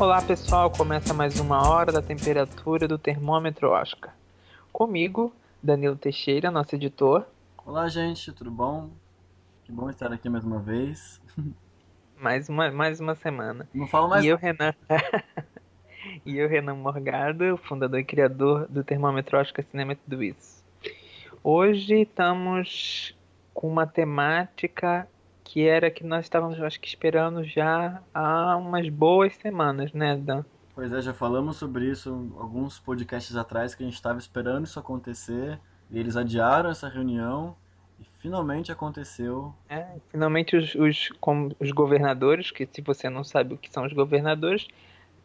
Olá pessoal, começa mais uma hora da temperatura do termômetro Oscar. Comigo, Danilo Teixeira, nosso editor. Olá, gente, tudo bom? Que bom estar aqui mais uma vez. Mais uma semana. Não falo E mais eu, nada. Renan, e eu, Renan Morgado, fundador e criador do termômetro Oscar Cinema e Tudo Isso. Hoje estamos com uma temática que era que nós estávamos, acho que, esperando já há umas boas semanas, né, Dan? Pois é, já falamos sobre isso alguns podcasts atrás que a gente estava esperando isso acontecer e eles adiaram essa reunião e finalmente aconteceu. Finalmente como os governadores, que se você não sabe o que são os governadores,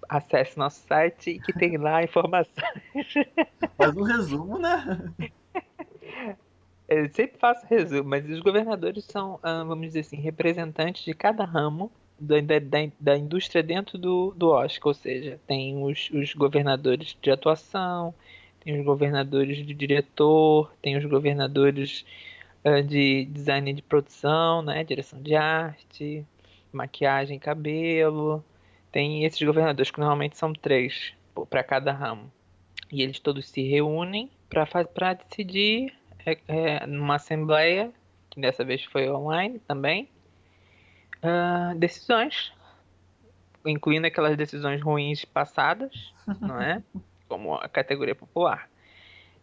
acesse nosso site e que tem lá informações. Faz um resumo, né? Eu sempre faço resumo, mas os governadores são, vamos dizer assim, representantes de cada ramo da indústria dentro do Oscar, ou seja, tem os governadores de atuação, tem os governadores de diretor, tem os governadores de design de produção, né, direção de arte, maquiagem, cabelo. Tem esses governadores que normalmente são três para cada ramo. E eles todos se reúnem para decidir numa assembleia, que dessa vez foi online também, decisões, incluindo aquelas decisões ruins passadas, não é? Como a categoria popular.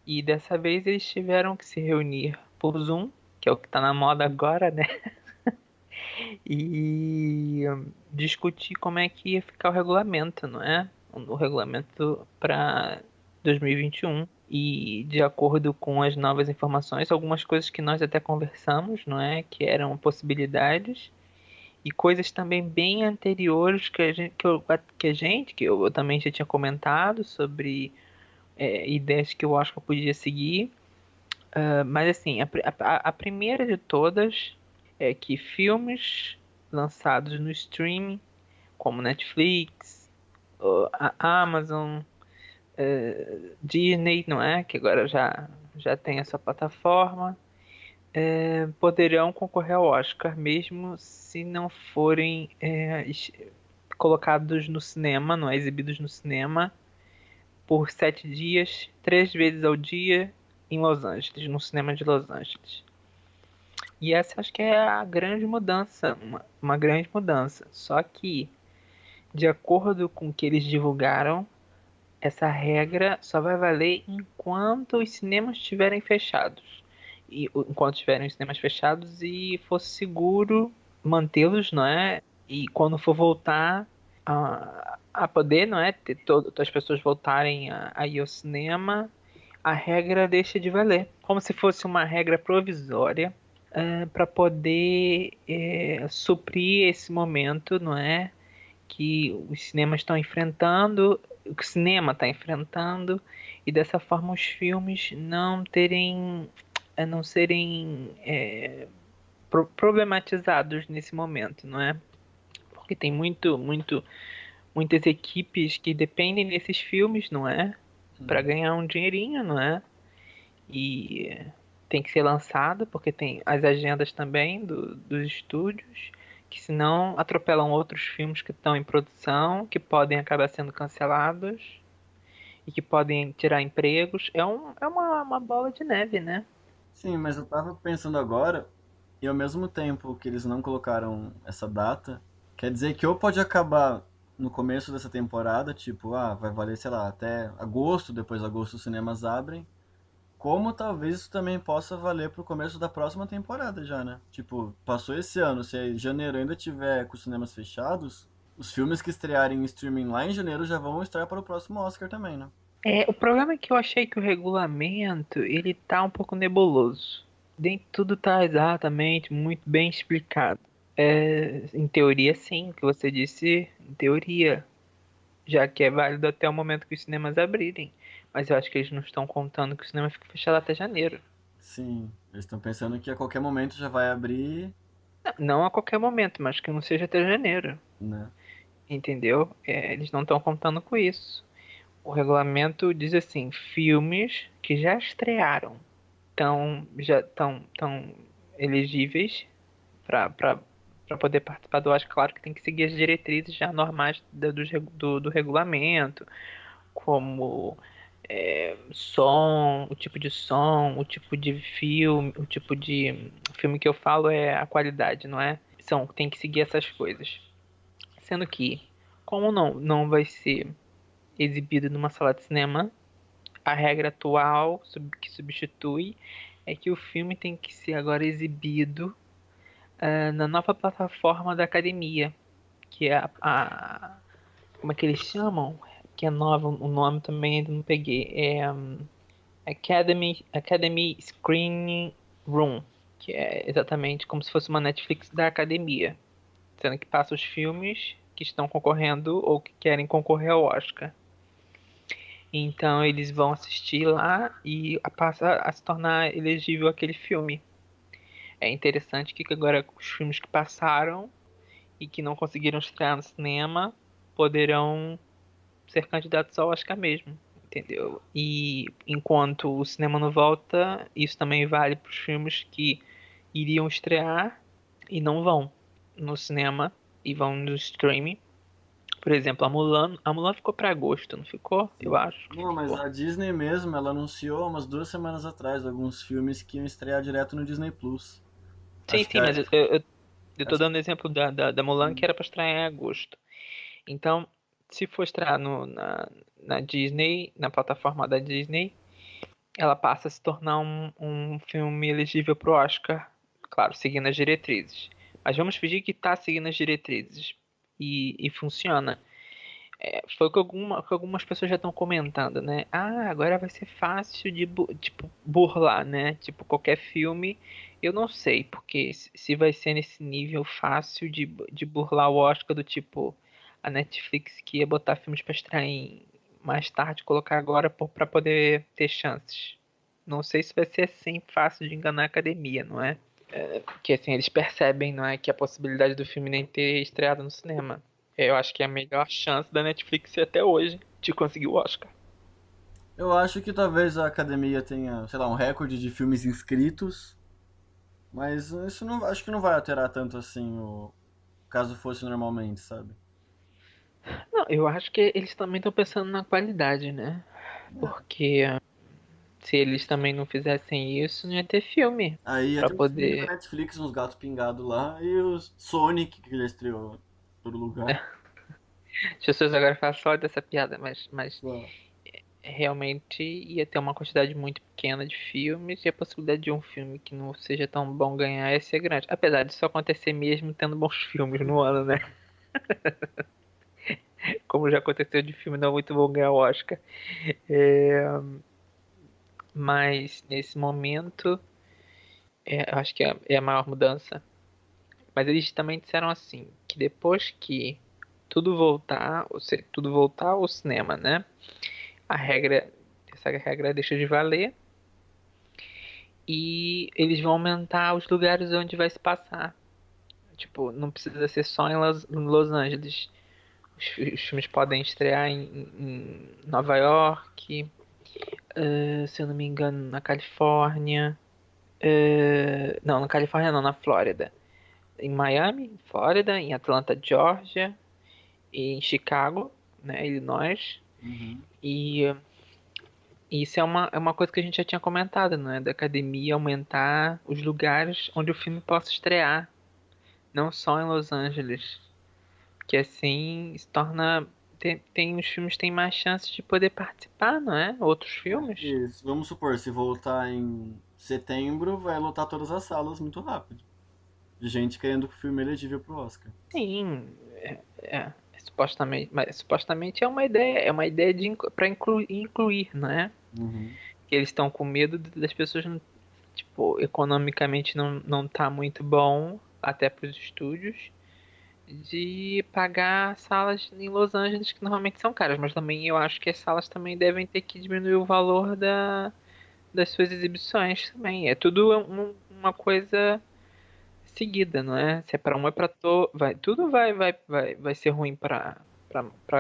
E dessa vez eles tiveram que se reunir por Zoom, que é o que está na moda agora, né? E discutir como é que ia ficar o regulamento, não é? O regulamento para 2021. E de acordo com as novas informações, algumas coisas que nós até conversamos, não é? Que eram possibilidades. E coisas também bem anteriores que eu também já tinha comentado sobre ideias que eu acho que eu podia seguir. Mas assim, a primeira de todas é que filmes lançados no streaming, como Netflix, a Amazon, Disney, não é? Que agora já tem essa plataforma, poderão concorrer ao Oscar, mesmo se não forem colocados no cinema, não é? Exibidos no cinema, por 7 dias, 3 vezes ao dia, em Los Angeles, no cinema de Los Angeles. E essa acho que é a grande mudança, uma grande mudança. Só que, de acordo com o que eles divulgaram, essa regra só vai valer enquanto os cinemas estiverem fechados. E enquanto estiverem os cinemas fechados e for seguro mantê-los, não é? E quando for voltar a poder, não é? Ter as pessoas voltarem a ir ao cinema, a regra deixa de valer. Como se fosse uma regra provisória para poder suprir esse momento, não é? Que os cinemas estão enfrentando, o que o cinema está enfrentando, e dessa forma os filmes não serem problematizados nesse momento, não é? Porque tem muitas equipes que dependem desses filmes, não é? Para Uhum. ganhar um dinheirinho, não é? E tem que ser lançado, porque tem as agendas também dos estúdios, que senão atropelam outros filmes que estão em produção, que podem acabar sendo cancelados e que podem tirar empregos. É uma bola de neve, né? Sim, mas eu tava pensando agora, e ao mesmo tempo que eles não colocaram essa data, quer dizer que ou pode acabar no começo dessa temporada, tipo, vai valer, sei lá, até agosto, depois de agosto os cinemas abrem, como talvez isso também possa valer pro começo da próxima temporada já, né? Tipo, passou esse ano, se em janeiro ainda tiver com os cinemas fechados, os filmes que estrearem em streaming lá em janeiro já vão estrear para o próximo Oscar também, né? O problema é que eu achei que o regulamento ele tá um pouco nebuloso. Nem tudo tá exatamente muito bem explicado. Em teoria, sim, o que você disse, em teoria, já que é válido até o momento que os cinemas abrirem. Mas eu acho que eles não estão contando que o cinema fica fechado até janeiro. Sim, eles estão pensando que a qualquer momento já vai abrir, Não a qualquer momento, mas que não seja até janeiro. né? Entendeu? Eles não estão contando com isso. O regulamento diz assim: filmes que já estrearam já estão elegíveis para para poder participar do Oscar, claro que tem que seguir as diretrizes já normais do regulamento, como som, o tipo de filme, o tipo de filme que eu falo é a qualidade, não é? Tem que seguir essas coisas. Sendo que, como não vai ser exibido numa sala de cinema, a regra atual que substitui é que o filme tem que ser agora exibido na nova plataforma da academia, que é como é que eles chamam? Que é nova, o nome também ainda não peguei. É Academy Screening Room, que é exatamente como se fosse uma Netflix da academia, sendo que passa os filmes que estão concorrendo ou que querem concorrer ao Oscar. Então eles vão assistir lá e passa a se tornar elegível aquele filme. É interessante que agora os filmes que passaram e que não conseguiram estrear no cinema poderão ser candidatos ao Oscar mesmo, entendeu? E enquanto o cinema não volta, isso também vale para os filmes que iriam estrear e não vão no cinema e vão no streaming. Por exemplo, a Mulan ficou para agosto, não ficou? Eu acho que Não, mas ficou. a Disney mesmo, ela anunciou umas 2 semanas atrás alguns filmes que iam estrear direto no Disney Plus. Sim, Acho que sim, mas eu tô acho, dando exemplo da Mulan que era para estrear em agosto. Então, se for estrear na Disney, na plataforma da Disney, ela passa a se tornar um filme elegível para o Oscar, claro, seguindo as diretrizes. Mas vamos fingir que está seguindo as diretrizes e funciona. Foi o que que algumas pessoas já estão comentando, né? Ah, agora vai ser fácil de tipo, burlar, né? Tipo, qualquer filme. Eu não sei, porque se vai ser nesse nível fácil de burlar o Oscar do tipo a Netflix que ia botar filmes para estrear mais tarde, colocar agora para poder ter chances. Não sei se vai ser assim fácil de enganar a academia, não é? Porque assim, eles percebem, não é, que a possibilidade do filme nem ter estreado no cinema. Eu acho que é a melhor chance da Netflix até hoje de conseguir o Oscar. eu acho que talvez a academia tenha, sei lá, um recorde de filmes inscritos, mas isso não, acho que não vai alterar tanto assim o caso fosse normalmente, sabe? Não, eu acho que eles também estão pensando na qualidade, né? Porque se eles também não fizessem isso, não ia ter filme Aí ia pra ter os filmes da poder. Netflix, uns gatos pingados lá, e os Sonic, que já estreou em todo lugar. As pessoas agora falam só dessa piada, mas Só. realmente ia ter uma quantidade muito pequena de filmes e a possibilidade de um filme que não seja tão bom ganhar ia ser grande. Apesar disso acontecer mesmo tendo bons filmes no ano, né? Como já aconteceu de filme não muito bom ganhar o Oscar. É, mas nesse momento, eu acho que é a maior mudança. Mas eles também disseram assim, que depois que tudo voltar ao cinema, né? A regra, essa regra deixa de valer e eles vão aumentar os lugares onde vai se passar. Tipo, não precisa ser só em Los Angeles. Os filmes podem estrear em Nova York, se eu não me engano, na Califórnia. Não, na Califórnia não, na Flórida. Em Miami, Flórida, em Atlanta, Georgia, e em Chicago, né, Illinois. Uhum. E isso é uma coisa que a gente já tinha comentado, né? Da academia aumentar os lugares onde o filme possa estrear, não só em Los Angeles. Que assim se torna. Os filmes têm mais chances de poder participar, não é? Outros filmes. Isso. Vamos supor, se voltar em setembro, vai lotar todas as salas muito rápido. De gente querendo o filme elegível pro Oscar. Sim, supostamente, mas supostamente é uma ideia para incluir, né? Uhum. Que eles estão com medo das pessoas, tipo, economicamente não tá muito bom, até para os estúdios, de pagar salas em Los Angeles que normalmente são caras, mas também eu acho que as salas também devem ter que diminuir o valor das suas exibições também. É tudo uma coisa seguida, não é? Se é para um é para todo, tudo vai ser ruim para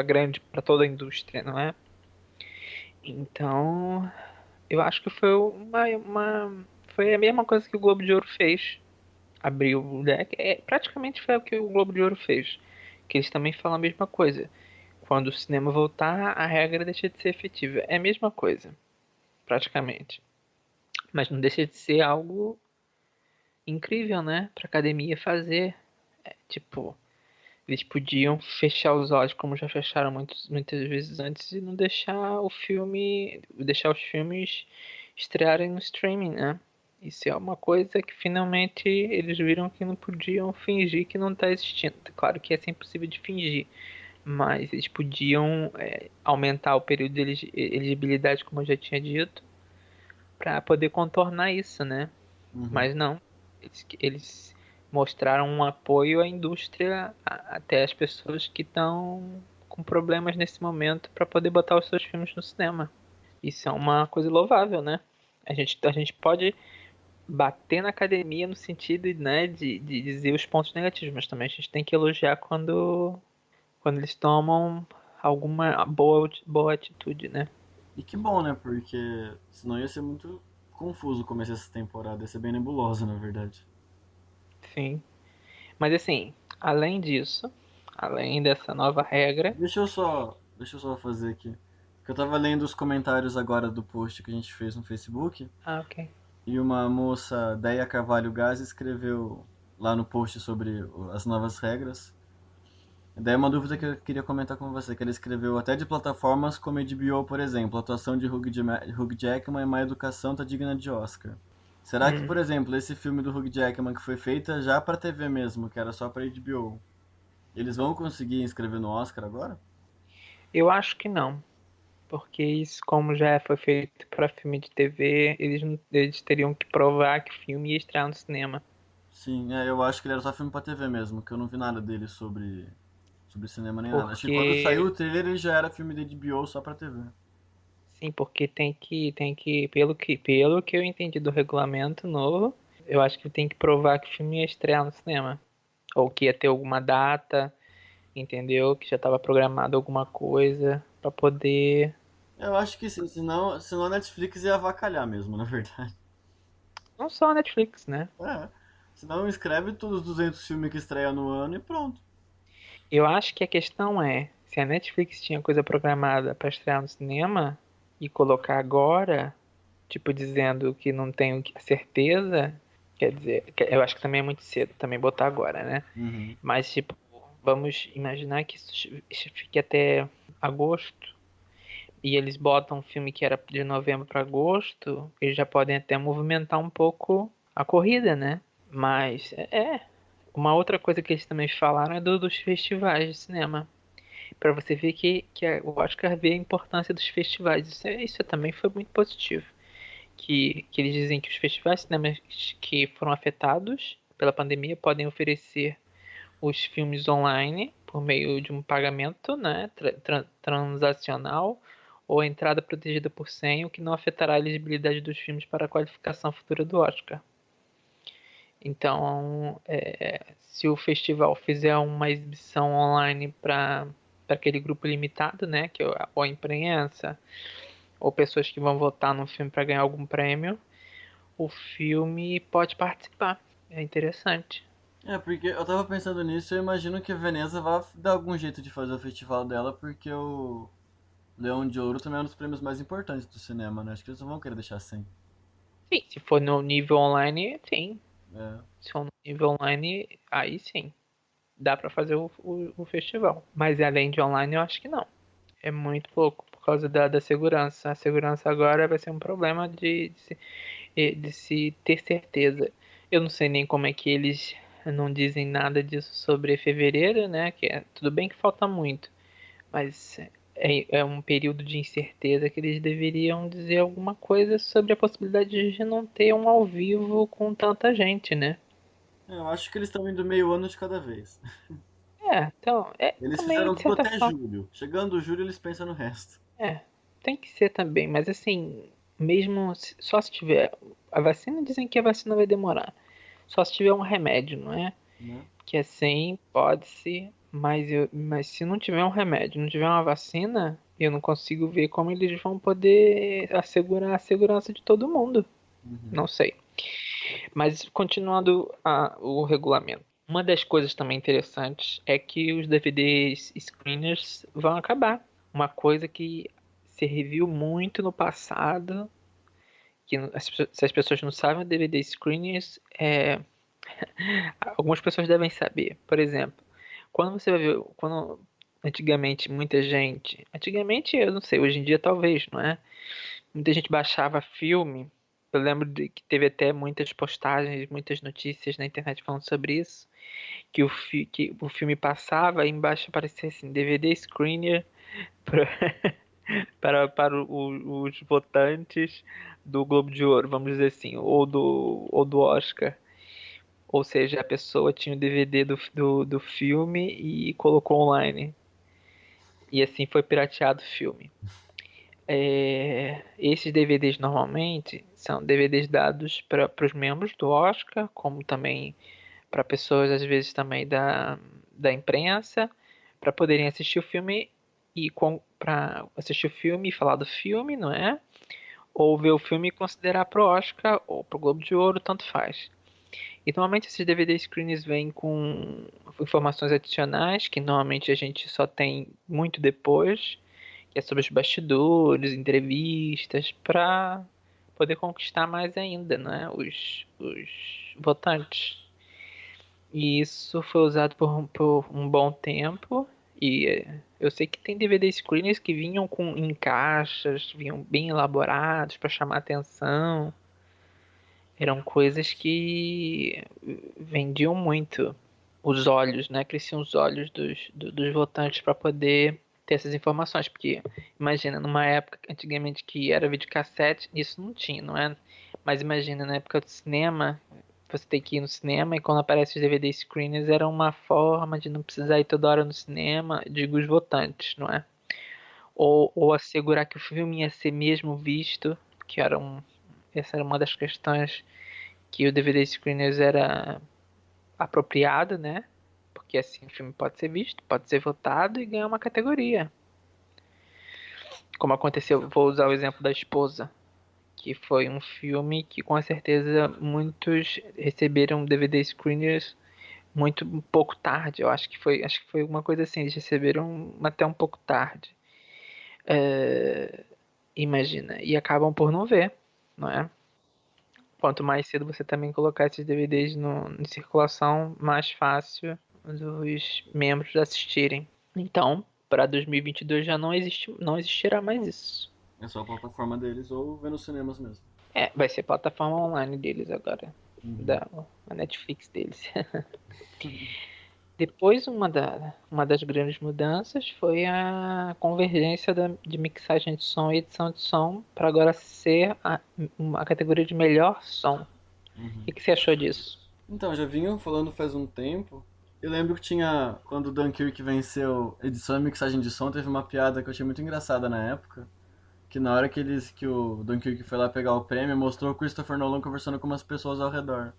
grande, para toda a indústria, não é? Então, eu acho que foi a mesma coisa que o Globo de Ouro fez. abrir o leque. Praticamente foi o que o Globo de Ouro fez. Que eles também falam a mesma coisa. Quando o cinema voltar, a regra deixa de ser efetiva. É a mesma coisa, praticamente. Mas não deixa de ser algo incrível, né? Pra academia fazer. Tipo, eles podiam fechar os olhos, como já fecharam muitas vezes antes, e não deixar o filme, deixar os filmes estrearem no streaming, né? Isso é uma coisa que finalmente eles viram que não podiam fingir que não está existindo. Claro que é sempre possível de fingir, mas eles podiam aumentar o período de elegibilidade, como eu já tinha dito, para poder contornar isso, né? Uhum. Mas não, eles mostraram um apoio à indústria, até as pessoas que estão com problemas nesse momento para poder botar os seus filmes no cinema. Isso é uma coisa louvável, né? A gente pode bater na academia no sentido, né, de dizer os pontos negativos, mas também a gente tem que elogiar quando eles tomam alguma boa atitude, né? E que bom, né? Porque senão ia ser muito confuso começar essa temporada. Ia ser bem nebulosa, na verdade. Sim. Mas assim, além disso, além dessa nova regra. Deixa eu só fazer aqui. Porque eu tava lendo os comentários agora do post que a gente fez no Facebook. Ah, ok. E uma moça, Deia Carvalho Gás, escreveu lá no post sobre as novas regras. Daí é uma dúvida que eu queria comentar com você, que ele escreveu até de plataformas como a HBO, por exemplo, a atuação de Hugh Jackman e Má Educação tá digna de Oscar. Será que, Hum, por exemplo, esse filme do Hugh Jackman que foi feita já pra TV mesmo, que era só pra HBO, eles vão conseguir inscrever no Oscar agora? eu acho que não, porque isso, como já foi feito para filme de TV, eles teriam que provar que o filme ia estrear no cinema. Sim, eu acho que ele era só filme pra TV mesmo, que eu não vi nada dele sobre cinema nem nada. Acho que quando saiu Porque, o trailer ele já era filme da HBO só pra TV. sim, porque pelo que eu entendi do regulamento novo, eu acho que tem que provar que o filme ia estrear no cinema. Ou que ia ter alguma data, entendeu? Que já estava programado alguma coisa para poder. Eu acho que sim, senão a Netflix ia avacalhar mesmo, na verdade. Não só a Netflix, né? É. Senão escreve todos os 200 filmes que estreia no ano e pronto. Eu acho que a questão é, se a Netflix tinha coisa programada para estrear no cinema e colocar agora, tipo dizendo que não tenho certeza, quer dizer, eu acho que também é muito cedo também botar agora, né? Uhum. Mas tipo, vamos imaginar que isso fique até agosto e eles botam um filme que era de novembro para agosto, eles já podem até movimentar um pouco a corrida, né? Mas uma outra coisa que eles também falaram é dos festivais de cinema. Para você ver que o Oscar vê a importância dos festivais. Isso também foi muito positivo. Que eles dizem que os festivais de cinema que foram afetados pela pandemia podem oferecer os filmes online por meio de um pagamento, né, transacional ou entrada protegida por senha, o que não afetará a elegibilidade dos filmes para a qualificação futura do Oscar. Então, se o festival fizer uma exibição online para aquele grupo limitado, né, que é ou a imprensa, ou pessoas que vão votar no filme para ganhar algum prêmio, o filme pode participar. É interessante. Porque eu tava pensando nisso e eu imagino que a Veneza vai dar algum jeito de fazer o festival dela, porque o Leão de Ouro também é um dos prêmios mais importantes do cinema, né? Acho que eles não vão querer deixar sem. Sim, se for no nível online, sim. É. Se for no nível online, aí sim. Dá para fazer o festival. Mas além de online, eu acho que não. É muito pouco por causa da segurança. A segurança agora vai ser um problema de se ter certeza. Eu não sei nem como é que eles não dizem nada disso sobre fevereiro, né? Que tudo bem que falta muito, mas é um período de incerteza que eles deveriam dizer alguma coisa sobre a possibilidade de não ter um ao vivo com tanta gente, né? Eu acho que eles estão indo meio ano de cada vez. Então, Eles também fizeram de tudo certa até forma, julho. Chegando julho, eles pensam no resto. é, tem que ser também, mas assim, mesmo só se tiver, a vacina dizem que a vacina vai demorar, só se tiver um remédio, não é? Né? Que assim, pode-se, mas se não tiver um remédio, não tiver uma vacina, eu não consigo ver como eles vão poder assegurar a segurança de todo mundo. Uhum. Não sei. Mas continuando o regulamento. Uma das coisas também interessantes é que os DVDs screeners vão acabar. Uma coisa que se reviu muito no passado, que se as pessoas não sabem, o DVD screeners algumas pessoas devem saber. Por exemplo, quando você vai ver, quando antigamente muita gente, antigamente eu não sei, hoje em dia talvez, não é? Muita gente baixava filme. Eu lembro de que teve até muitas postagens, muitas notícias na internet falando sobre isso, que o filme passava e embaixo aparecia assim, DVD screener para, os votantes do Globo de Ouro, vamos dizer assim, ou do Oscar. Ou seja, a pessoa tinha o DVD do filme e colocou online. E assim foi pirateado o filme. Esses DVDs normalmente são DVDs dados para os membros do Oscar, como também para pessoas às vezes também da imprensa, para poderem assistir o filme e para assistir o filme e falar do filme, não é? Ou ver o filme e considerar pro Oscar ou pro Globo de Ouro, tanto faz. E normalmente esses DVD screens vêm com informações adicionais que normalmente a gente só tem muito depois, que é sobre os bastidores, entrevistas, para poder conquistar mais ainda, né, os votantes. E isso foi usado por um bom tempo. E eu sei que tem DVD screeners que vinham em caixas, vinham bem elaborados para chamar atenção. Eram coisas que vendiam muito os olhos, né? Cresciam os olhos dos votantes para poder ter essas informações. Porque imagina, numa época antigamente que era videocassete, isso não tinha, não é? Mas imagina, na época do cinema, você tem que ir no cinema e quando aparece os DVD screeners era uma forma de não precisar ir toda hora no cinema, digo os votantes, não é? Ou assegurar que o filme ia ser mesmo visto, que essa era uma das questões que o DVD screeners era apropriado, né? Porque assim o filme pode ser visto, pode ser votado e ganhar uma categoria. Como aconteceu, vou usar o exemplo da Esposa, que foi um filme que com certeza muitos receberam DVD screeners muito um pouco tarde. Eu acho que foi uma coisa assim, eles receberam até um pouco tarde. É, imagina, e acabam por não ver, não é? Quanto mais cedo você também colocar esses DVDs em circulação, mais fácil os membros assistirem. Então, para 2022 já não existirá mais isso. É só a plataforma deles ou ver nos cinemas mesmo. Vai ser a plataforma online deles agora, Uhum. da a Netflix deles. Depois, uma das grandes mudanças foi a convergência de mixagem de som e edição de som para agora ser uma categoria de melhor som. Uhum. O que você achou disso? Então, já vinham falando faz um tempo. Eu lembro que tinha, quando o Dunkirk venceu edição e mixagem de som, teve uma piada que eu achei muito engraçada na época. Que na hora que o Dunkirk foi lá pegar o prêmio, mostrou o Christopher Nolan conversando com umas pessoas ao redor.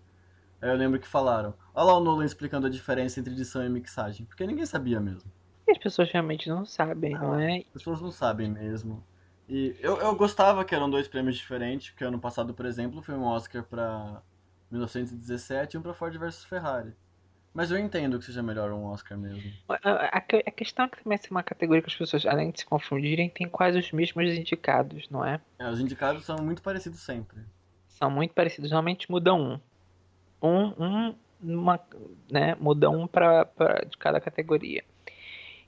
Aí eu lembro que falaram, olha lá o Nolan explicando a diferença entre edição e mixagem, porque ninguém sabia mesmo. E as pessoas realmente não sabem, não é? As pessoas não sabem mesmo. E eu gostava que eram dois prêmios diferentes, porque ano passado, por exemplo, foi um Oscar pra 1917 e um pra Ford versus Ferrari. Mas eu entendo que seja melhor um Oscar mesmo. A questão é que também é uma categoria que as pessoas, além de se confundirem, tem quase os mesmos indicados, não é? É, os indicados são muito parecidos sempre. São muito parecidos, normalmente muda um. Uma, né, muda um de cada categoria.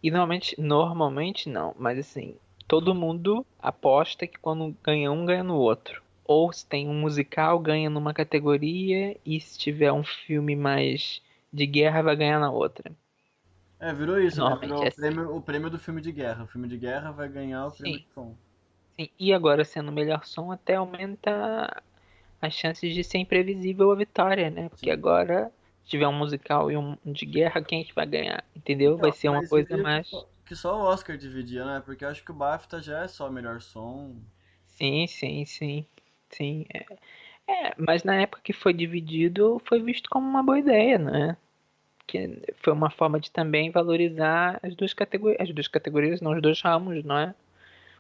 E normalmente não, mas assim, todo mundo aposta que quando ganha um, ganha no outro. Ou se tem um musical, ganha numa categoria, e se tiver um filme mais de guerra, vai ganhar na outra. É, virou isso, né? Normalmente Virou é assim. o prêmio do filme de guerra. O filme de guerra vai ganhar o prêmio Sim, de som. sim. E agora sendo o melhor som, até aumenta as chances de ser imprevisível a vitória, né? Porque Sim. agora, se tiver um musical e um de guerra, quem é que vai ganhar? Entendeu? Vai Então, ser uma mas coisa meio que mais. só o Oscar dividia, né? Porque eu acho que o BAFTA já é só melhor som. Sim, sim, sim. Sim. Mas na época que foi dividido, foi visto como uma boa ideia, né? Que foi uma forma de também valorizar as duas categorias, não, os dois ramos, não é?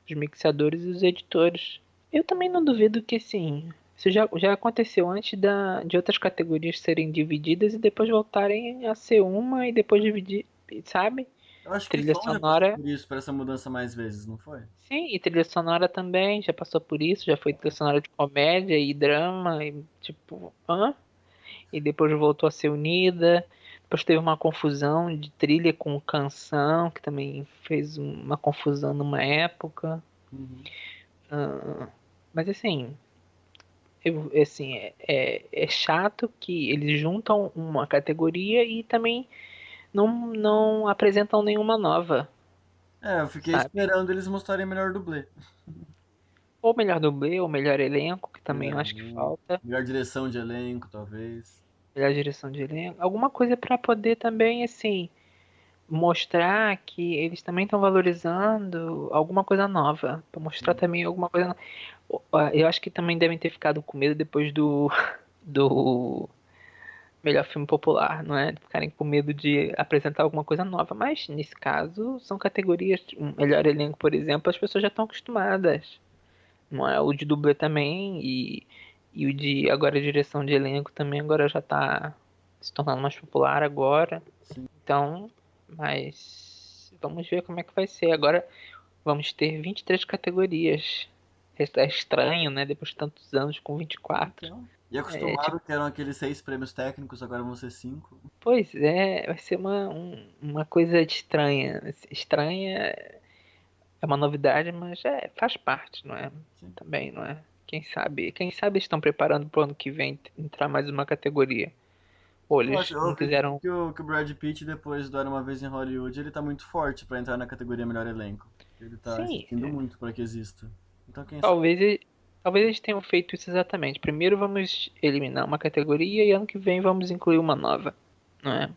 Os mixadores e os editores. Eu também não duvido que, sim, Isso já aconteceu antes de outras categorias serem divididas e depois voltarem a ser uma e depois dividir, sabe? Eu acho que Trilha Som já passou sonora, por isso, por essa mudança mais vezes, não foi? sim, e trilha sonora também, já passou por isso, já foi trilha sonora de comédia e drama, e tipo, hã? E depois voltou a ser unida. Depois teve uma confusão de trilha com canção, que também fez uma confusão numa época. Uhum. Ah, mas assim, assim é chato que eles juntam uma categoria e também não apresentam nenhuma nova, É, eu fiquei sabe? esperando eles mostrarem melhor dublê. Ou melhor dublê, ou melhor elenco, que também Melhor eu acho que elenco, falta. melhor direção de elenco, talvez. Melhor direção de elenco. Alguma coisa para poder também, assim, mostrar que eles também estão valorizando alguma coisa nova. Pra mostrar Sim. também alguma coisa nova. Eu acho que também devem ter ficado com medo depois do melhor filme popular, não é? Ficarem com medo de apresentar alguma coisa nova. Mas nesse caso, são categorias. Um melhor elenco, por exemplo, as pessoas já estão acostumadas. Não é? O de dublê também e o de agora direção de elenco também agora já tá se tornando mais popular agora. Sim. Então, mas vamos ver como é que vai ser. Agora vamos ter 23 categorias. É estranho, né? Depois de tantos anos com 24. Então. E É tipo, acostumado que eram aqueles 6 prêmios técnicos, agora vão ser 5. pois é, vai ser uma coisa estranha. Estranha é uma novidade, mas faz parte, não é? Sim. Também, não é? Quem sabe estão preparando para o ano que vem entrar mais uma categoria. Ou eles Eu não acredito quiseram. que o Brad Pitt, depois do Era Uma Vez em Hollywood, ele tá muito forte pra entrar na categoria Melhor Elenco. Ele tá Sim, insistindo muito pra que exista. Então, quem sabe? talvez, talvez eles tenham feito isso exatamente. Primeiro vamos eliminar uma categoria e ano que vem vamos incluir uma nova, não é?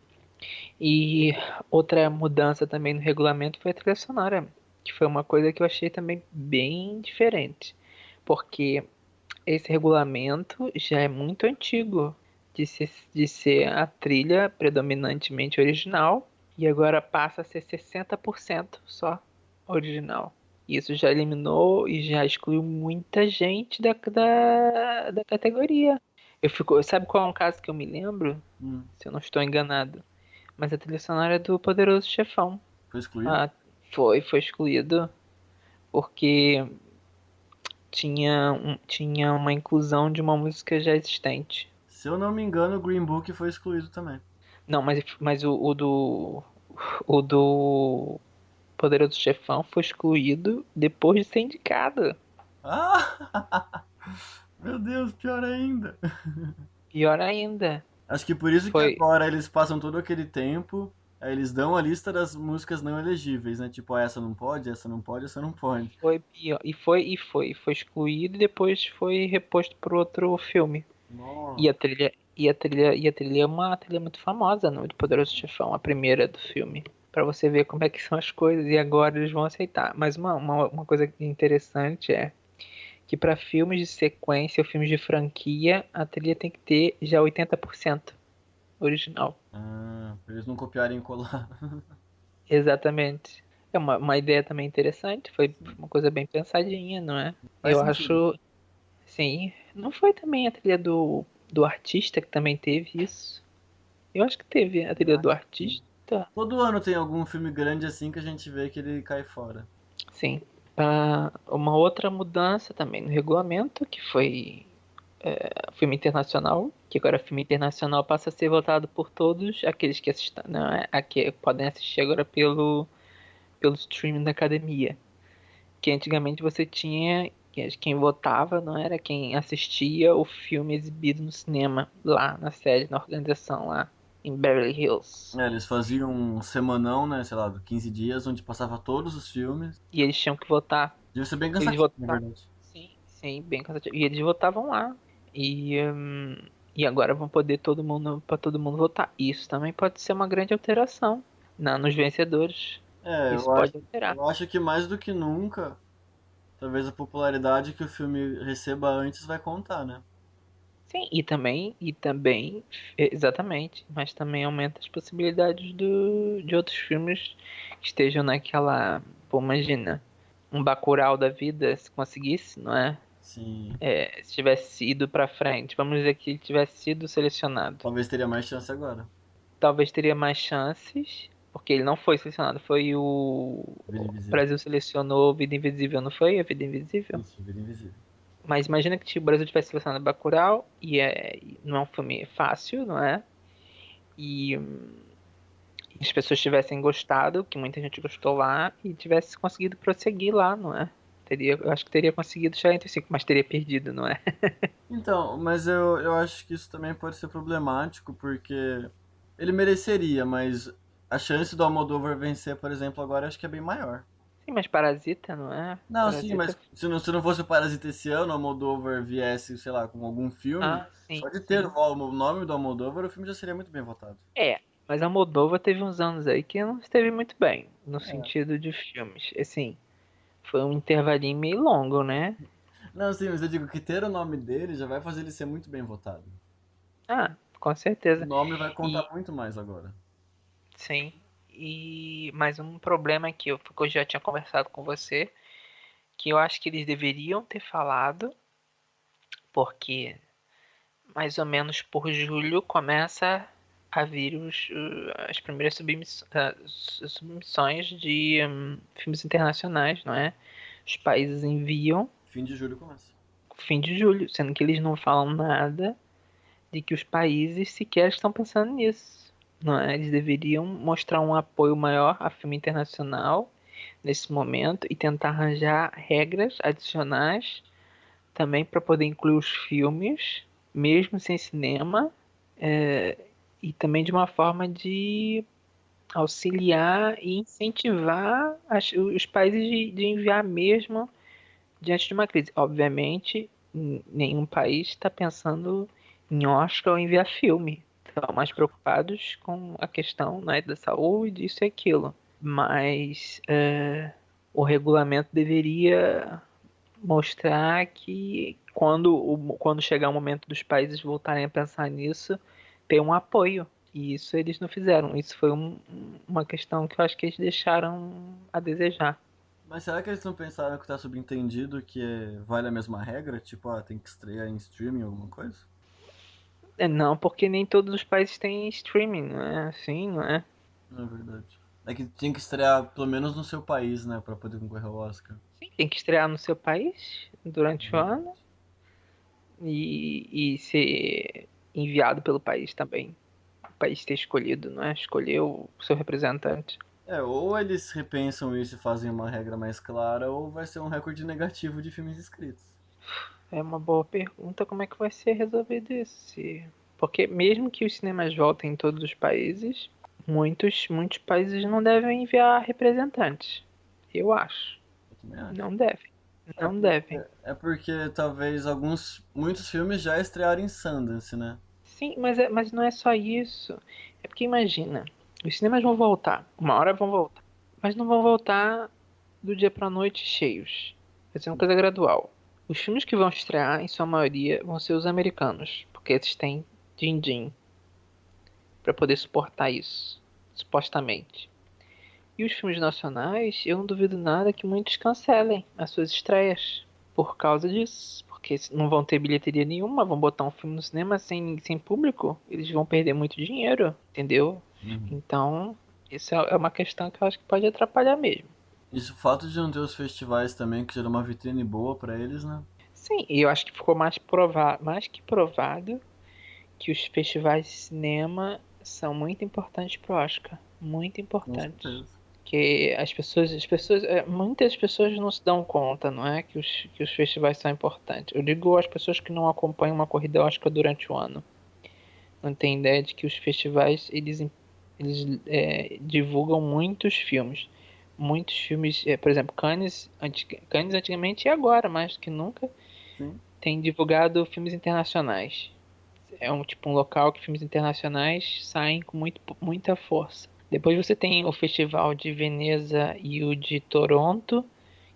E outra mudança também no regulamento foi a trilha sonora, que foi uma coisa que eu achei também bem diferente, porque esse regulamento já é muito antigo de ser a trilha predominantemente original e agora passa a ser 60% só original. Isso já eliminou e já excluiu muita gente da categoria. Sabe qual é um caso que eu me lembro? Hum, Se eu não estou enganado. Mas a trilha sonora é do Poderoso Chefão. foi excluído? Ah, foi excluído porque tinha uma inclusão de uma música já existente. Se eu não me engano, o Green Book foi excluído também. Não, mas o do Poderoso Chefão foi excluído depois de ser indicado. Ah! Meu Deus, pior ainda. Pior ainda. Acho que por isso que Foi, agora eles passam todo aquele tempo, aí eles dão a lista das músicas não elegíveis, né? Tipo, essa não pode, essa não pode, essa não pode. foi pior. Foi excluído e depois foi reposto por outro filme. E Nossa. a trilha é uma trilha muito famosa no do Poderoso Chefão, a primeira do filme. Pra você ver como é que são as coisas e agora eles vão aceitar. Mas uma coisa interessante é que para filmes de sequência ou filmes de franquia, a trilha tem que ter já 80% original. Ah, pra eles não copiarem e colar. Exatamente. É uma ideia também interessante, foi Sim. uma coisa bem pensadinha, não é? Faz Eu sentido. acho, sim. Não foi também a trilha do artista que também teve isso? Eu acho que teve a Eu trilha do acho que sim. artista. Todo ano tem algum filme grande assim que a gente vê que ele cai fora. Sim. Uma outra mudança também no regulamento, que foi filme internacional, que agora filme internacional passa a ser votado por todos aqueles que assistem, não é? Que podem assistir agora pelo streaming da academia. Que antigamente você tinha quem votava, não era quem assistia o filme exibido no cinema, lá na sede, na organização lá em Beverly Hills. É, eles faziam um semanão, né, sei lá, de 15 dias, onde passava todos os filmes. E eles tinham que votar. Devia ser bem Eles cansativo, na votavam. verdade. Sim, sim, bem cansativo. E eles votavam lá. E agora vão poder para todo mundo votar. Isso também pode ser uma grande alteração nos vencedores. É, Isso pode alterar. eu acho que mais do que nunca, talvez a popularidade que o filme receba antes vai contar, né? Sim, e também, exatamente, mas também aumenta as possibilidades de outros filmes que estejam naquela, pô, imagina, um Bacurau da vida, se conseguisse, não é? Sim. Se tivesse ido pra frente, vamos dizer que ele tivesse sido selecionado, Talvez teria mais chance agora. talvez teria mais chances, porque ele não foi selecionado, foi Vida o Invisível. Brasil selecionou Vida Invisível, não foi? A Vida Invisível? Isso, Vida Invisível. Mas imagina que tipo, o Brasil tivesse selecionado Bacurau, e não é um filme fácil, não é? E as pessoas tivessem gostado, que muita gente gostou lá, e tivesse conseguido prosseguir lá, não é? Eu acho que teria conseguido chegar entre os cinco, mas teria perdido, não é? Então, mas eu acho que isso também pode ser problemático, porque ele mereceria, mas a chance do Almodóvar vencer, por exemplo, agora acho que é bem maior. Sim, mas Parasita, não é? Não, sim, Parasita. mas se não fosse o Parasita esse ano, o Almodóvar viesse, sei lá, com algum filme, Ah, sim, só de ter sim. o nome do Almodóvar, o filme já seria muito bem votado. Mas a Moldova teve uns anos aí que não esteve muito bem, no É. sentido de filmes. Assim, foi um intervalinho meio longo, né? Não, sim, mas eu digo que ter o nome dele já vai fazer ele ser muito bem votado. Ah, com O certeza. nome vai contar E muito mais agora. sim. E mais um problema que eu já tinha conversado com você, que eu acho que eles deveriam ter falado, porque mais ou menos por julho começa a vir as primeiras submissões de filmes internacionais, não é? Os países enviam Fim de julho começa. fim de julho, sendo que eles não falam nada de que os países sequer estão pensando nisso. Não é? Eles deveriam mostrar um apoio maior a filme internacional nesse momento e tentar arranjar regras adicionais também para poder incluir os filmes, mesmo sem cinema, é, e também de uma forma de auxiliar e incentivar os países de enviar mesmo diante de uma crise. Obviamente, nenhum país está pensando em Oscar ou enviar filme. Estão mais preocupados com a questão, né, da saúde, isso e aquilo. Mas o regulamento deveria mostrar que quando chegar o momento dos países voltarem a pensar nisso, ter um apoio. E isso eles não fizeram. Isso foi uma questão que eu acho que eles deixaram a desejar. Mas será que eles não pensaram que tá subentendido que vale a mesma regra? Tipo, tem que estrear em streaming alguma coisa? Não, porque nem todos os países têm streaming, não é assim, não é? Não é verdade. É que tinha que estrear pelo menos no seu país, né? Pra poder concorrer ao Oscar. Sim, tem que estrear no seu país durante o Verdade. ano e ser enviado pelo país também. O país ter escolhido, não é? Escolher o seu representante. Ou eles repensam isso e fazem uma regra mais clara, ou vai ser um recorde negativo de filmes inscritos. É uma boa pergunta como é que vai ser resolvido isso. Porque mesmo que os cinemas voltem em todos os países, muitos países não devem enviar representantes. Eu acho. Eu também acho. Não devem. É Não porque, devem. é porque talvez muitos filmes já estrearam em Sundance, né? Sim, mas não é só isso. É porque imagina, os cinemas vão voltar. Uma hora vão voltar. Mas não vão voltar do dia pra noite cheios. Vai ser uma coisa gradual. Os filmes que vão estrear, em sua maioria, vão ser os americanos. Porque esses têm din-din para poder suportar isso, supostamente. E os filmes nacionais, eu não duvido nada que muitos cancelem as suas estreias por causa disso. Porque não vão ter bilheteria nenhuma, vão botar um filme no cinema sem público, eles vão perder muito dinheiro, entendeu? Uhum. Então, isso é uma questão que eu acho que pode atrapalhar mesmo. Isso, o fato de não ter os festivais também, que gera uma vitrine boa pra eles, né? Sim, e eu acho que ficou mais que provado que os festivais de cinema são muito importantes pro Oscar. Muito Com importantes. certeza. Que muitas pessoas não se dão conta, não é? Que os festivais são importantes. Eu digo às pessoas que não acompanham uma corrida Oscar durante o ano. Não tem ideia de que os festivais, eles divulgam muitos filmes. Muitos filmes, por exemplo, Cannes antigamente e agora, mais do que nunca, Sim. tem divulgado filmes internacionais. É um local que filmes internacionais saem com muita força. Depois você tem o Festival de Veneza e o de Toronto,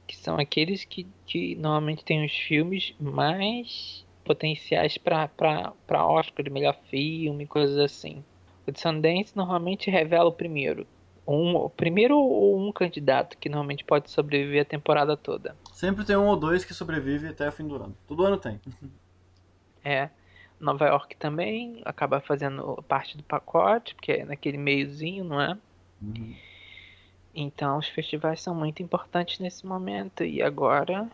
que são aqueles que normalmente têm os filmes mais potenciais para Oscar de melhor filme, coisas assim. O de Sundance normalmente revela o primeiro ou um candidato que normalmente pode sobreviver a temporada toda. Sempre tem um ou dois que sobrevive até o fim do ano. Todo ano tem. É, Nova York também acaba fazendo parte do pacote, porque é naquele meiozinho, não é? Uhum. Então os festivais são muito importantes nesse momento. E agora,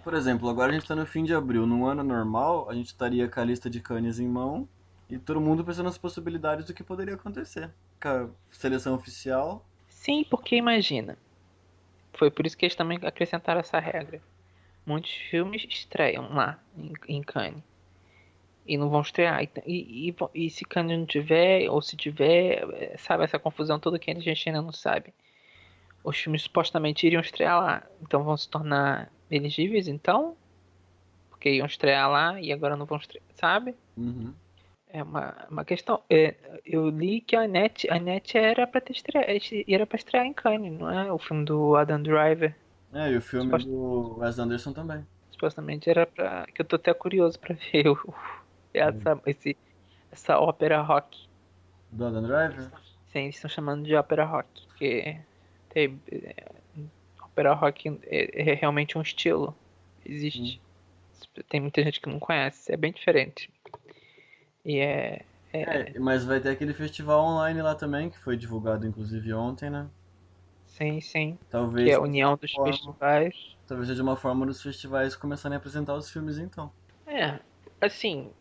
Por exemplo, agora a gente tá no fim de abril. Num ano normal, a gente estaria com a lista de Cannes em mão e todo mundo pensando nas possibilidades do que poderia acontecer. Com a seleção oficial. sim, porque imagina, foi por isso que eles também acrescentaram essa regra. Muitos filmes estreiam lá em Cannes e não vão estrear. E se Cannes não tiver, ou se tiver, sabe, essa confusão toda que a gente ainda não sabe. Os filmes supostamente iriam estrear lá, então vão se tornar elegíveis, então, porque iam estrear lá e agora não vão estrear, sabe? Uhum. É uma questão. Eu li que a Net era pra ter era pra estrear em Cannes, não é? O filme do Adam Driver. É, e o filme Supost- do Wes Anderson também. Supostamente era pra. Que eu tô até curioso pra ver essa ópera rock. Do Adam Driver? Sim, eles estão chamando de ópera rock. Porque ópera rock é realmente um estilo. Sim. Existe. Tem muita gente que não conhece. É bem diferente. E É, mas vai ter aquele festival online lá também, que foi divulgado inclusive ontem, né? sim, sim. Que é Talvez a seja união uma dos forma, festivais. talvez seja uma forma dos festivais começarem a apresentar os filmes então. É, assim,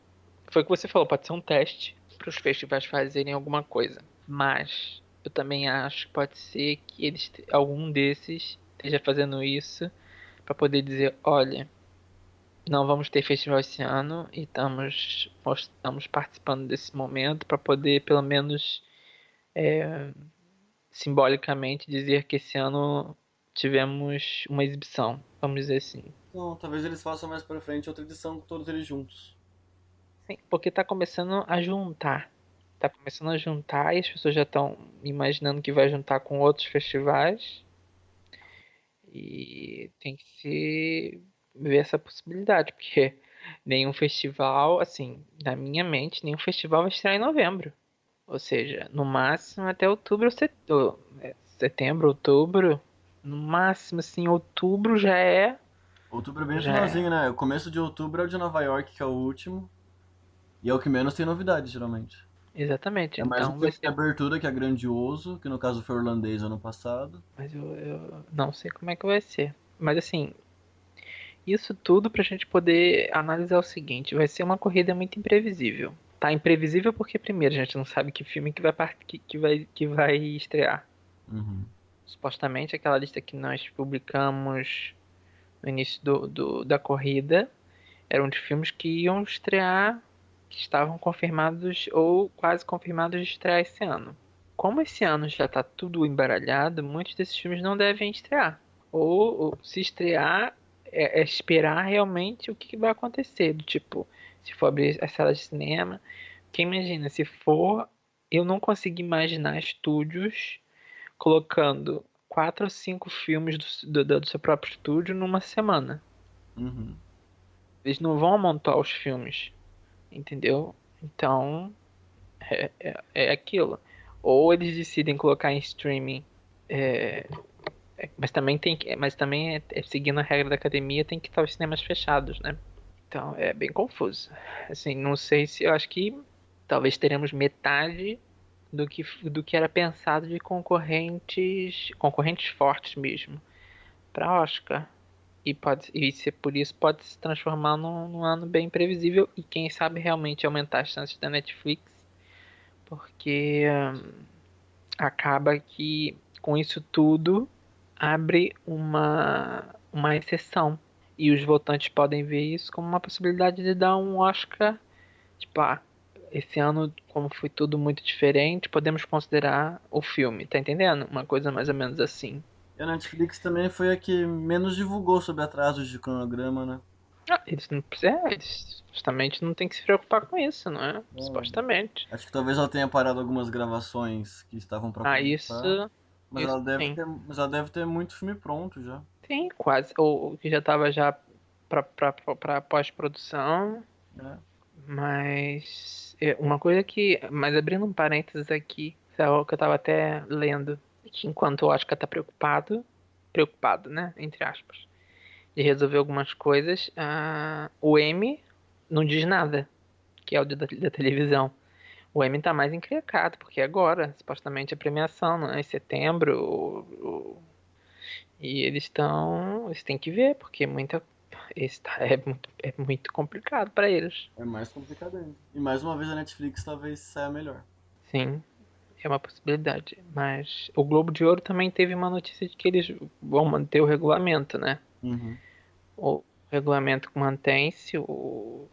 foi o que você falou, pode ser um teste para os festivais fazerem alguma coisa. Mas eu também acho que pode ser que algum desses esteja fazendo isso para poder dizer, olha, não vamos ter festival esse ano e estamos participando desse momento para poder pelo menos simbolicamente dizer que esse ano tivemos uma exibição, vamos dizer assim. Então, talvez eles façam mais pra frente outra edição com todos eles juntos. Sim, porque tá começando a juntar. Tá começando a juntar e as pessoas já estão imaginando que vai juntar com outros festivais. E tem que se ver essa possibilidade, porque nenhum festival, assim, na minha mente, nenhum festival vai estrear em novembro. Ou seja, no máximo até outubro, setembro, outubro. No máximo, assim, outubro Outubro é bem já é. finalzinho, né? O começo de outubro é o de Nova York, que é o último, e é o que menos tem novidade, geralmente. Exatamente. É mais o Então vai filme de ser. abertura, que é grandioso, que no caso foi irlandês ano passado. Mas eu não sei como é que vai ser. Mas assim, isso tudo pra gente poder analisar o seguinte, vai ser uma corrida muito imprevisível. Tá imprevisível porque primeiro a gente não sabe que filme que vai estrear. Uhum. Supostamente aquela lista que nós publicamos no início da corrida eram de filmes que iam estrear, que estavam confirmados ou quase confirmados de estrear esse ano. Como esse ano já tá tudo embaralhado, muitos desses filmes não devem estrear. Ou se estrear, é esperar realmente o que vai acontecer. Do tipo, se for abrir as salas de cinema. Quem imagina, se for, eu não consigo imaginar estúdios colocando 4 ou 5 filmes do seu próprio estúdio numa semana. Uhum. Eles não vão montar os filmes, entendeu? Então, é aquilo. Ou eles decidem colocar em streaming, é, mas também seguindo a regra da academia, tem que estar os cinemas fechados, né? Então é bem confuso. Assim, não sei se eu acho que talvez teremos metade do que era pensado de concorrentes fortes mesmo para Oscar. E se por isso pode se transformar num ano bem previsível e quem sabe realmente aumentar as chances da Netflix, porque acaba que com isso tudo abre uma exceção. E os votantes podem ver isso como uma possibilidade de dar um Oscar. Tipo, esse ano, como foi tudo muito diferente, podemos considerar o filme, tá entendendo? Uma coisa mais ou menos assim. E a Netflix também foi a que menos divulgou sobre atrasos de cronograma, né? Eles não precisam, eles justamente não tem que se preocupar com isso, não é? É, Supostamente. acho que talvez ela tenha parado algumas gravações que estavam pra Ah, começar, isso sim. mas ela deve ter muito filme pronto já. Sim, quase. Ou que já estava já para pós-produção. Né? Mas uma coisa mas abrindo um parênteses aqui, isso é algo que eu tava até lendo, que enquanto o Oscar tá preocupado, né, entre aspas, de resolver algumas coisas. O M não diz nada, que é o da televisão. O M tá mais encrencado, porque é agora, supostamente, a premiação, não é? Em setembro. E eles têm que ver, porque é muito complicado para eles. É mais complicado ainda. E mais uma vez a Netflix talvez saia melhor. Sim, é uma possibilidade. Mas o Globo de Ouro também teve uma notícia de que eles vão manter o regulamento, né? Uhum. O regulamento mantém-se, o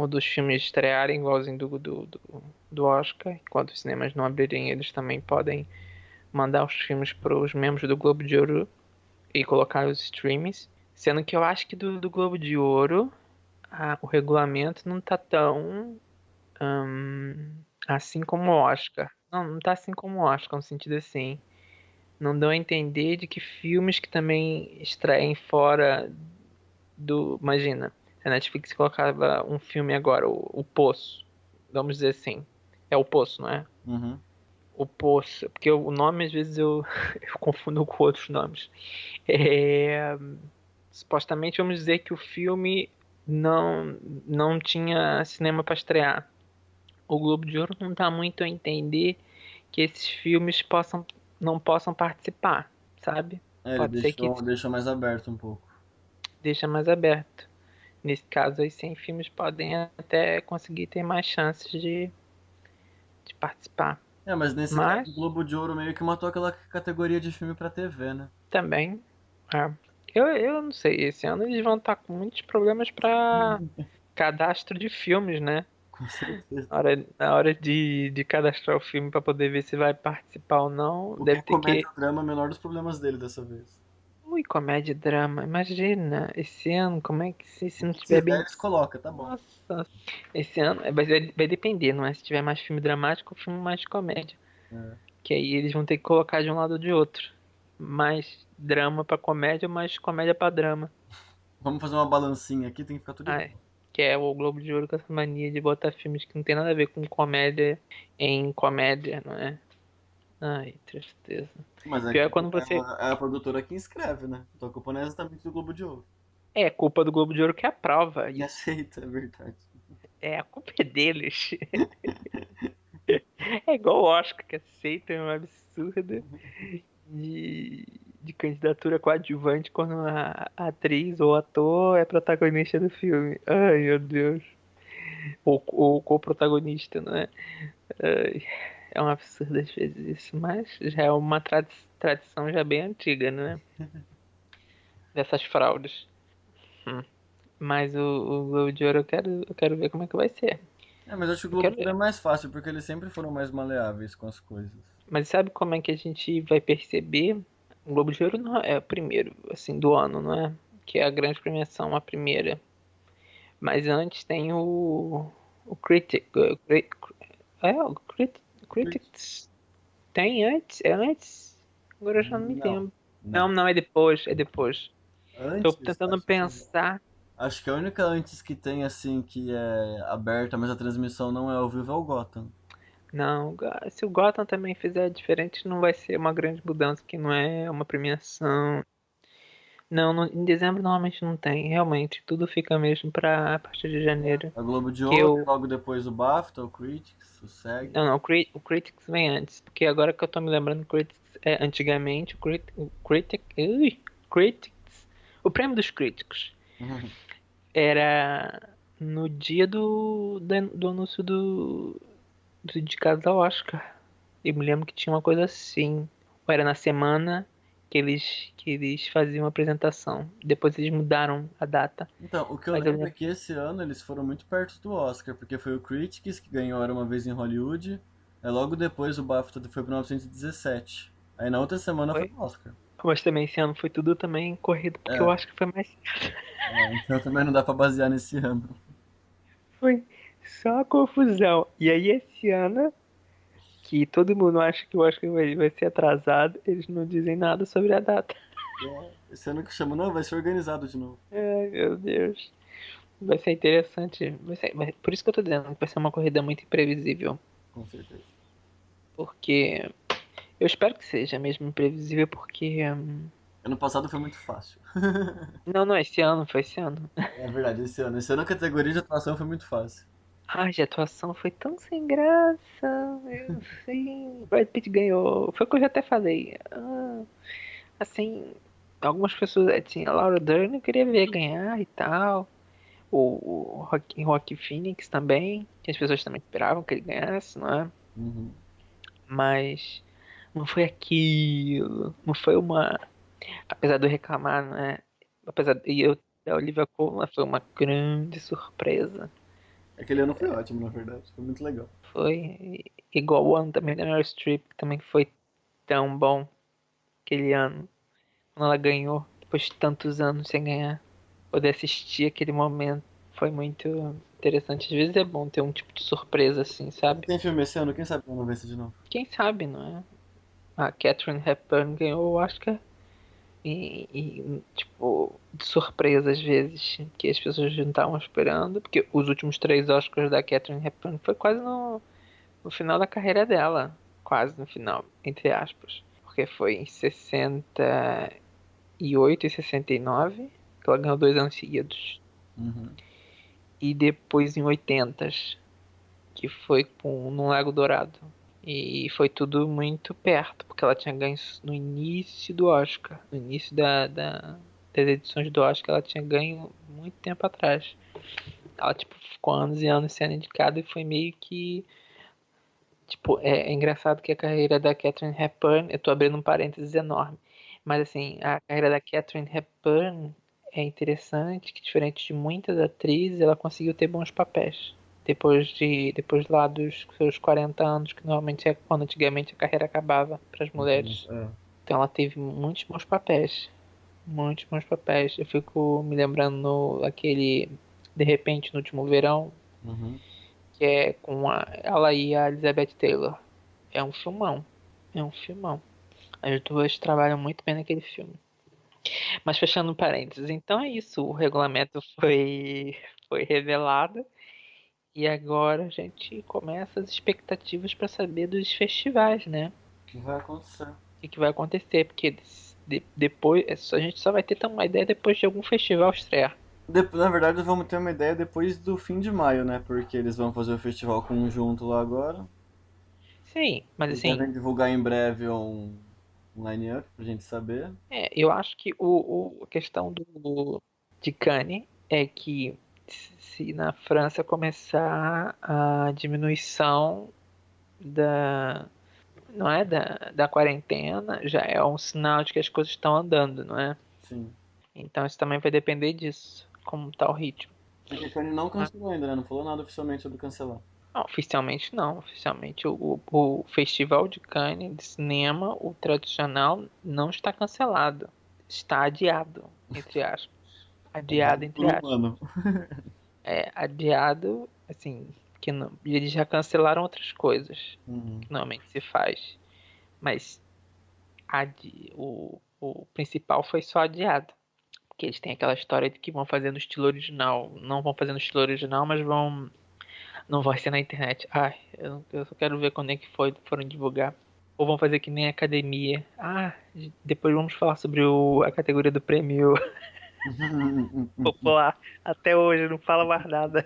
dos filmes estrearem igualzinho do Oscar. Enquanto os cinemas não abrirem, eles também podem mandar os filmes para os membros do Globo de Ouro e colocar os streamings. Sendo que eu acho que do Globo de Ouro, o regulamento não tá tão assim como o Oscar. Não, não tá assim como o Oscar, no sentido assim. Não dão a entender de que filmes que também estreiem fora do. Imagina, se a Netflix colocava um filme agora, o Poço. Vamos dizer assim. É o Poço, não é? Uhum. O Poço. Porque o nome, às vezes, eu confundo com outros nomes. É, supostamente, vamos dizer que o filme não tinha cinema para estrear. O Globo de Ouro não dá muito a entender que esses filmes não possam participar, sabe? É, ele Pode ser que deixou mais aberto um pouco. deixa mais aberto. Nesse caso aí, 100 filmes podem até conseguir ter mais chances de participar. É, mas nesse caso o Mas Globo de Ouro meio que matou aquela categoria de filme pra TV, né? também, é, eu não sei, esse ano eles vão estar com muitos problemas para cadastro de filmes, né? Com certeza. Na hora de cadastrar o filme para poder ver se vai participar ou não, O que é deve ter que. comédia ou drama é o menor dos problemas dele dessa vez. Ui, comédia e drama. Imagina, esse ano, como é que se não Se tiver tiver, bem. eles colocam, tá bom. Nossa, esse ano vai depender, não é? Se tiver mais filme dramático ou filme mais de comédia. É. Que aí eles vão ter que colocar de um lado ou de outro. Mais drama pra comédia, mais comédia pra drama. Vamos fazer uma balancinha aqui, tem que ficar tudo Ai, igual. que é o Globo de Ouro com essa mania de botar filmes que não tem nada a ver com comédia em comédia, não é? Ai, tristeza. Mas é Pior que é quando você. é a produtora que escreve, né? Então a culpa não é exatamente do Globo de Ouro. É culpa do Globo de Ouro que aprova Que isso. aceita, é verdade. É, a culpa é deles. É igual o Oscar, que aceita um absurdo de candidatura coadjuvante quando a atriz ou ator é protagonista do filme. Ai, meu Deus. Ou co-protagonista, não é? Ai, é um absurdo às vezes isso, mas já é uma tradição já bem antiga, né? Dessas fraudes. Hum. Mas o Globo de Ouro eu quero ver como é que vai ser. É, mas eu acho que o Eu Globo quero de Ouro é ver. mais fácil, porque eles sempre foram mais maleáveis com as coisas. Mas sabe como é que a gente vai perceber? O Globo de Ouro não é o primeiro, assim, do ano, não é? Que é a grande premiação, a primeira. Mas antes tem o Critic, o Critics. Tem antes? É antes? Agora eu já não me Não, lembro. Não, não. não, é depois, é depois. Tô Antes, tentando pensar. acho que a única antes que tem, assim, que é aberta, mas a transmissão não é ao vivo é o Gotham. Não, se o Gotham também fizer diferente, não vai ser uma grande mudança, que não é uma premiação. Não, em dezembro normalmente não tem, realmente. Tudo fica mesmo pra a partir de janeiro. A Globo de Que Ouro, e eu. logo depois o BAFTA, o Critics, o SEG. Não, não, o Critics vem antes. Porque agora que eu tô me lembrando, o Critics é antigamente Critics. O prêmio dos críticos era no dia do anúncio dos indicados ao Oscar. Eu me lembro que tinha uma coisa assim. Ou era na semana que eles faziam a apresentação. Depois eles mudaram a data. Então, o que eu Mas eu lembro é lembro. que esse ano eles foram muito perto do Oscar, porque foi o Critics que ganhou Era Uma Vez em Hollywood, aí logo depois o BAFTA foi para 1917. Aí na outra semana foi Foi. o Oscar. Mas também esse ano foi tudo também corrido, porque eu É, acho que foi mais. então também não dá pra basear nesse ano. Foi só confusão. E aí esse ano, que todo mundo acha que o Oscar vai ser atrasado, eles não dizem nada sobre a data. Esse ano que chama, não, vai ser organizado de novo. Ai, meu Deus. Vai ser interessante. Por isso que eu tô dizendo que vai ser uma corrida muito imprevisível. Com certeza. Porque eu espero que seja mesmo imprevisível, porque Ano passado foi muito fácil. Não, esse ano, foi esse ano. É verdade, esse ano. Esse ano a categoria de atuação foi muito fácil. Ai, de atuação foi tão sem graça. Eu sei. Brad Pitt ganhou. Foi o que eu já até falei. Assim, algumas pessoas. Tinha a Laura Dern, eu queria ver ganhar e tal. O Joaquin Phoenix também. Que as pessoas também esperavam que ele ganhasse, não é? Uhum. Mas não foi aquilo. Não foi uma. Apesar de eu reclamar, né? Apesar de eu. A Olivia Colman foi uma grande surpresa. Aquele ano foi ótimo, na verdade. Foi muito legal. Foi igual o ano também da Meryl Streep, que também foi tão bom aquele ano. Quando ela ganhou, depois de tantos anos sem ganhar. Poder assistir aquele momento foi muito interessante. Às vezes é bom ter um tipo de surpresa assim, sabe? Tem filme esse ano, quem sabe eu não ver esse de novo. Quem sabe, não é? A Catherine Hepburn ganhou o Oscar tipo, de surpresa às vezes, que as pessoas não estavam esperando, porque os últimos três Oscars da Catherine Hepburn foi quase no final da carreira dela, quase no final, entre aspas, porque foi em 68 e 69, que ela ganhou 2 anos seguidos, Uhum. e depois em 80, que foi com no Lago Dourado. E foi tudo muito perto, porque ela tinha ganho no início do Oscar. No início das edições do Oscar, ela tinha ganho muito tempo atrás. Ela, tipo, ficou anos e anos sendo indicada e foi meio que. Tipo, é engraçado que a carreira da Catherine Hepburn, eu tô abrindo um parênteses enorme, mas assim, a carreira da Catherine Hepburn é interessante, que diferente de muitas atrizes, ela conseguiu ter bons papéis. Depois lá dos seus 40 anos, que normalmente é quando antigamente a carreira acabava para as mulheres. É. Então ela teve muitos bons papéis. Muitos bons papéis. Eu fico me lembrando aquele De repente no último verão, Uhum. que é com ela e a Elizabeth Taylor. É um filmão. É um filmão. As duas trabalham muito bem naquele filme. Mas fechando parênteses, então é isso. O regulamento foi revelado. E agora a gente começa as expectativas para saber dos festivais, né? O que vai acontecer? O que vai acontecer, porque depois a gente só vai ter uma ideia depois de algum festival estrear. Na verdade, vamos ter uma ideia depois do fim de maio, né? Porque eles vão fazer o festival conjunto lá agora. Sim, mas Eles assim, devem divulgar em breve um line-up pra gente saber. eu acho que a questão de Cannes é que se na França começar a diminuição da, não é, da quarentena, já é um sinal de que as coisas estão andando, não é? Sim. Então isso também vai depender disso, como tá o ritmo. Porque a Kanye não Ah, cancelou ainda, né? Não falou nada oficialmente sobre cancelar. não, oficialmente não. Oficialmente o Festival de Cannes de cinema, o tradicional, não está cancelado. Está adiado, entre aspas. Adiado, Adiado por entre um aspas. ano. É adiado, assim, que não, eles já cancelaram outras coisas Uhum. que normalmente se faz. Mas o principal foi só adiado. Porque eles têm aquela história de que vão fazer no estilo original. Não vão fazer no estilo original, mas vão. Não vai ser na internet. Ai, eu só quero ver quando é que foram divulgar. Ou vão fazer que nem a academia. Depois vamos falar sobre a categoria do prêmio popular. Até hoje não fala mais nada.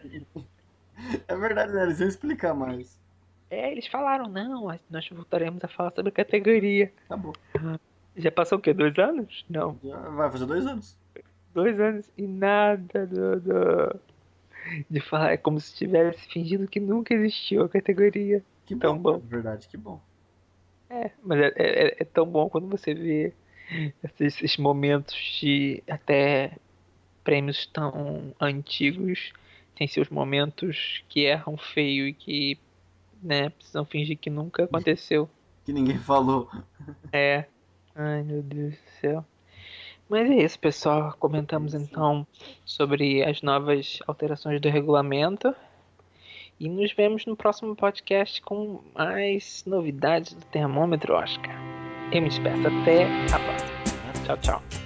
É verdade, né? Eles iam explicar mais. Eles falaram, não, nós voltaremos a falar sobre a categoria. Acabou. Já passou o quê? 2 anos? Não, Já vai fazer 2 anos. 2 anos e nada de falar. É como se tivesse fingido que nunca existiu a categoria. Que Tão bom, na bom. verdade, que bom. Mas é tão bom quando você vê esses momentos de até prêmios tão antigos, tem seus momentos que erram feio e que, né, precisam fingir que nunca aconteceu. Que ninguém falou. É. Ai, meu Deus do céu. Mas é isso, pessoal. É Comentamos isso. então sobre as novas alterações do regulamento. E nos vemos no próximo podcast com mais novidades do termômetro Oscar. Eu me despeço. Até a próxima. Tchau, tchau.